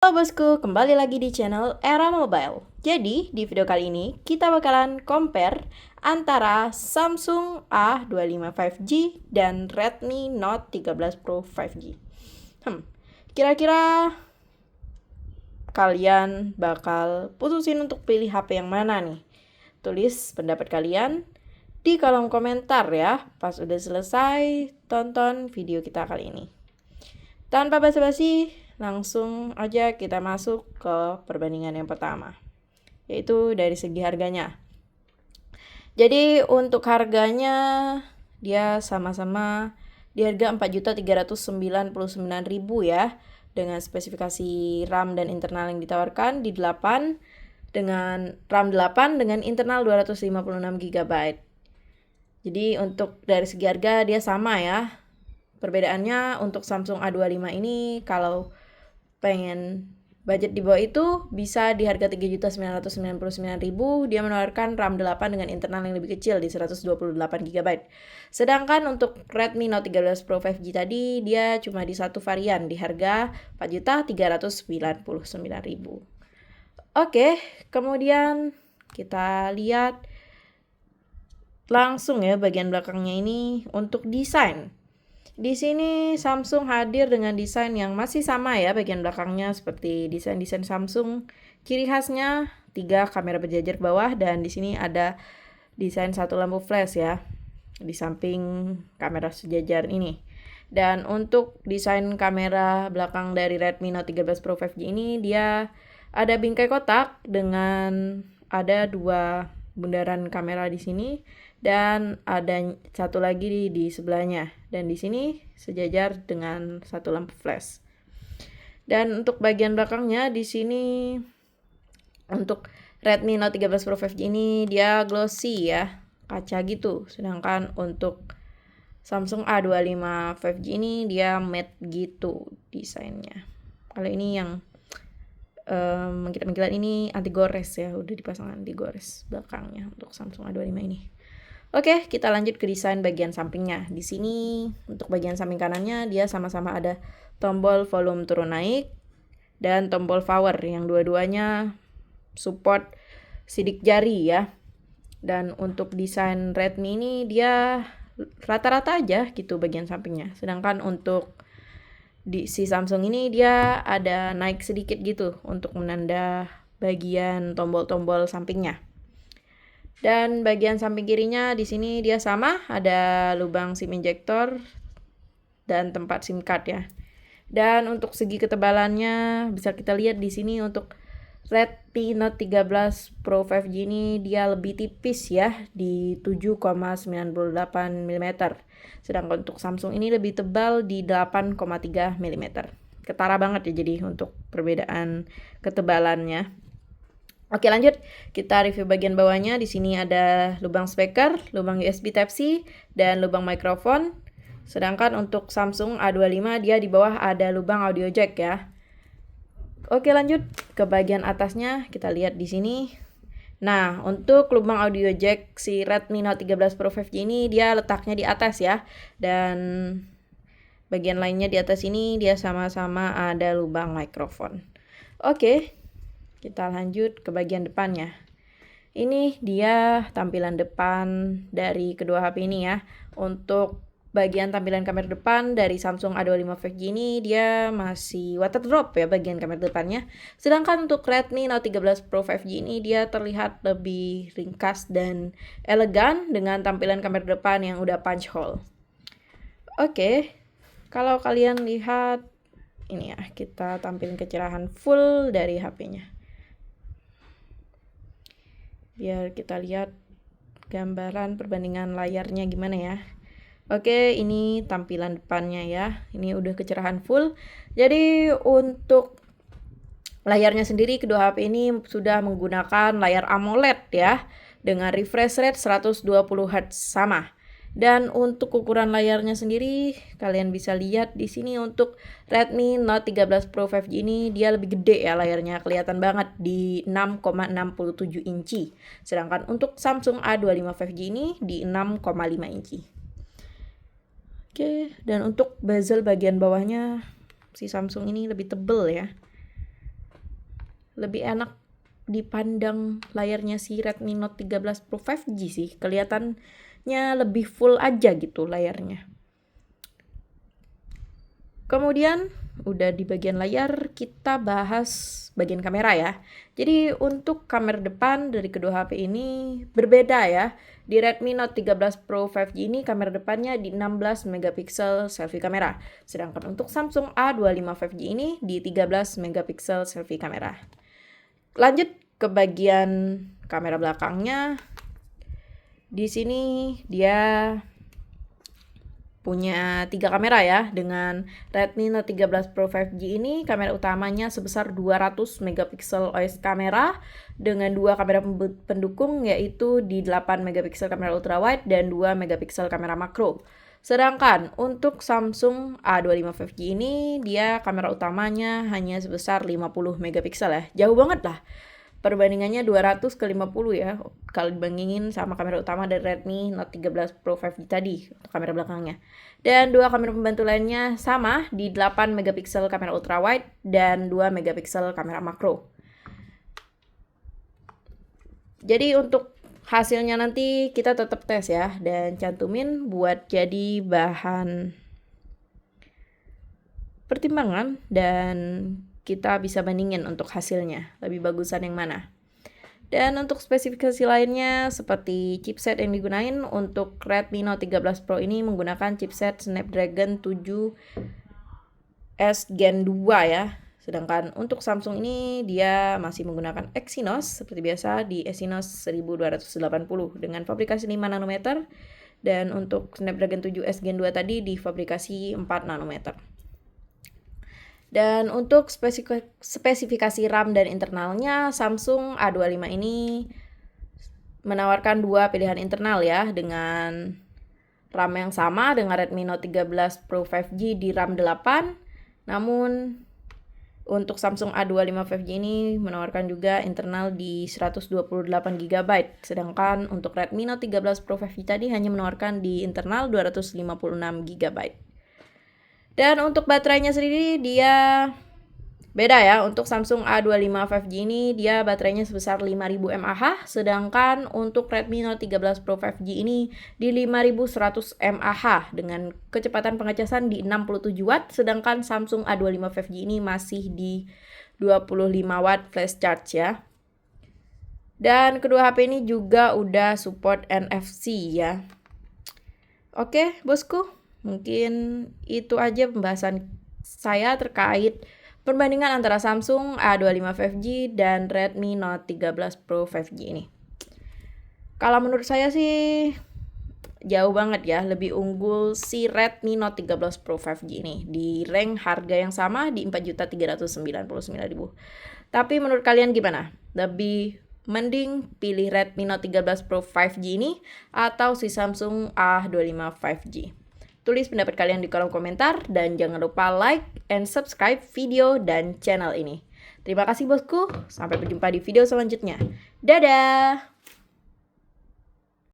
Halo bosku, kembali lagi di channel Era Mobile. Jadi, di video kali ini kita bakalan compare antara Samsung A25 5G dan Redmi Note 13 Pro 5G. Kira-kira kalian bakal putusin untuk pilih HP yang mana nih? Tulis pendapat kalian di kolom komentar ya, pas udah selesai tonton video kita kali ini. Tanpa basa-basi, langsung aja kita masuk ke perbandingan yang pertama, yaitu dari segi harganya. Jadi untuk harganya dia sama-sama di harga 4.399.000 ya, dengan spesifikasi RAM dan internal yang ditawarkan di 8 dengan RAM 8 dengan internal 256 GB. Jadi untuk dari segi harga dia sama ya. Perbedaannya untuk Samsung A25 ini kalau pengen budget di bawah itu bisa di harga 3.999.000 dia menawarkan RAM 8 dengan internal yang lebih kecil di 128 GB. Sedangkan untuk Redmi Note 13 Pro 5G tadi dia cuma di satu varian di harga 4.399.000. Oke, kemudian kita lihat langsung ya bagian belakangnya ini untuk desain. Di sini Samsung hadir dengan desain yang masih sama ya bagian belakangnya seperti desain-desain Samsung. Ciri khasnya 3 kamera berjejer bawah dan di sini ada desain 1 lampu flash ya di samping kamera sejajar ini. Dan untuk desain kamera belakang dari Redmi Note 13 Pro 5G ini dia ada bingkai kotak dengan ada 2 bundaran kamera di sini dan ada satu lagi di sebelahnya dan di sini sejajar dengan 1 lampu flash. Dan untuk bagian belakangnya di sini untuk Redmi Note 13 Pro 5G ini dia glossy ya, kaca gitu. Sedangkan untuk Samsung A25 5G ini dia matte gitu desainnya. Kalau ini yang mengkilat-mengkilat ini anti gores ya, udah dipasang anti gores belakangnya untuk Samsung A25 ini. Oke, kita lanjut ke desain bagian sampingnya. Di sini untuk bagian samping kanannya dia sama-sama ada tombol volume turun naik dan tombol power yang dua-duanya support sidik jari ya. Dan untuk desain Redmi ini dia rata-rata aja gitu bagian sampingnya. Sedangkan untuk si Samsung ini dia ada naik sedikit gitu untuk menanda bagian tombol-tombol sampingnya. Dan bagian samping kirinya di sini dia sama, ada lubang SIM injector dan tempat SIM card ya. Dan untuk segi ketebalannya bisa kita lihat di sini untuk Redmi Note 13 Pro 5G ini dia lebih tipis ya di 7,98 mm. Sedangkan untuk Samsung ini lebih tebal di 8,3 mm. Ketara banget ya jadi untuk perbedaan ketebalannya. Oke lanjut, kita review bagian bawahnya. Di sini ada lubang speaker, lubang USB Type-C, dan lubang mikrofon. Sedangkan untuk Samsung A25 dia di bawah ada lubang audio jack ya. Oke lanjut ke bagian atasnya, kita lihat di sini. Nah untuk lubang audio jack si Redmi Note 13 Pro 5G ini dia letaknya di atas ya. Dan bagian lainnya di atas ini dia sama-sama ada lubang mikrofon. Oke. Kita lanjut ke bagian depannya. Ini dia tampilan depan dari kedua HP ini ya. Untuk bagian tampilan kamera depan dari Samsung A25 5G ini dia masih water drop ya bagian kamera depannya. Sedangkan untuk Redmi Note 13 Pro 5G ini dia terlihat lebih ringkas dan elegan dengan tampilan kamera depan yang udah punch hole. Oke, kalau kalian lihat ini ya, kita tampilin kecerahan full dari HP-nya. Biar kita lihat gambaran perbandingan layarnya gimana ya. Oke, ini tampilan depannya ya. Ini udah kecerahan full. Jadi untuk layarnya sendiri kedua HP ini sudah menggunakan layar AMOLED ya. Dengan refresh rate 120 Hz sama. Dan untuk ukuran layarnya sendiri kalian bisa lihat di sini untuk Redmi Note 13 Pro 5G ini dia lebih gede ya layarnya, kelihatan banget di 6,67 inci. Sedangkan untuk Samsung A25 5G ini di 6,5 inci. Oke, dan untuk bezel bagian bawahnya si Samsung ini lebih tebel ya. lebih enak dipandang layarnya si Redmi Note 13 Pro 5G sih. Kelihatannya lebih full aja gitu layarnya. Kemudian udah di bagian layar, kita bahas bagian kamera ya. Jadi untuk kamera depan dari kedua HP ini berbeda ya. Di Redmi Note 13 Pro 5G ini kamera depannya di 16 megapiksel selfie kamera. Sedangkan untuk Samsung A25 5G ini di 13 megapiksel selfie kamera. Lanjut ke bagian kamera belakangnya. Di sini dia punya 3 kamera ya. Dengan Redmi Note 13 Pro 5G ini kamera utamanya sebesar 200 megapiksel OIS kamera dengan 2 kamera pendukung yaitu di 8 megapiksel kamera ultrawide dan 2 megapiksel kamera makro. Sedangkan untuk Samsung A25 5G ini dia kamera utamanya hanya sebesar 50 megapiksel ya. Jauh banget lah. Perbandingannya 200 ke 50 ya, kalau dibandingin sama kamera utama dari Redmi Note 13 Pro 5G tadi, untuk kamera belakangnya. Dan 2 kamera pembantu lainnya sama, di 8 megapiksel kamera ultrawide dan 2 megapiksel kamera makro. Jadi untuk hasilnya nanti kita tetap tes ya, dan cantumin buat jadi bahan pertimbangan dan kita bisa bandingin untuk hasilnya, lebih bagusan yang mana. Dan untuk spesifikasi lainnya seperti chipset yang digunain untuk Redmi Note 13 Pro ini menggunakan chipset Snapdragon 7S Gen 2 ya. Sedangkan untuk Samsung ini dia masih menggunakan Exynos seperti biasa di Exynos 1280 dengan fabrikasi 5 nanometer dan untuk Snapdragon 7S Gen 2 tadi di fabrikasi 4 nanometer. Dan untuk spesifikasi RAM dan internalnya, Samsung A25 ini menawarkan 2 pilihan internal ya, dengan RAM yang sama dengan Redmi Note 13 Pro 5G di RAM 8. Namun untuk Samsung A25 5G ini menawarkan juga internal di 128GB. Sedangkan untuk Redmi Note 13 Pro 5G tadi hanya menawarkan di internal 256GB. Dan untuk baterainya sendiri dia beda ya. Untuk Samsung A25 5G ini dia baterainya sebesar 5000 mAh. Sedangkan untuk Redmi Note 13 Pro 5G ini di 5100 mAh dengan kecepatan pengecasan di 67 Watt. Sedangkan Samsung A25 5G ini masih di 25 Watt flash charge ya. Dan kedua HP ini juga udah support NFC ya. Oke bosku. Mungkin itu aja pembahasan saya terkait perbandingan antara Samsung A25 5G dan Redmi Note 13 Pro 5G ini. Kalau menurut saya sih jauh banget ya, lebih unggul si Redmi Note 13 Pro 5G ini di rank harga yang sama di 4.399.000. Tapi menurut kalian gimana? Lebih mending pilih Redmi Note 13 Pro 5G ini atau si Samsung A25 5G? Tulis pendapat kalian di kolom komentar dan jangan lupa like and subscribe video dan channel ini. Terima kasih bosku, sampai berjumpa di video selanjutnya. Dadah!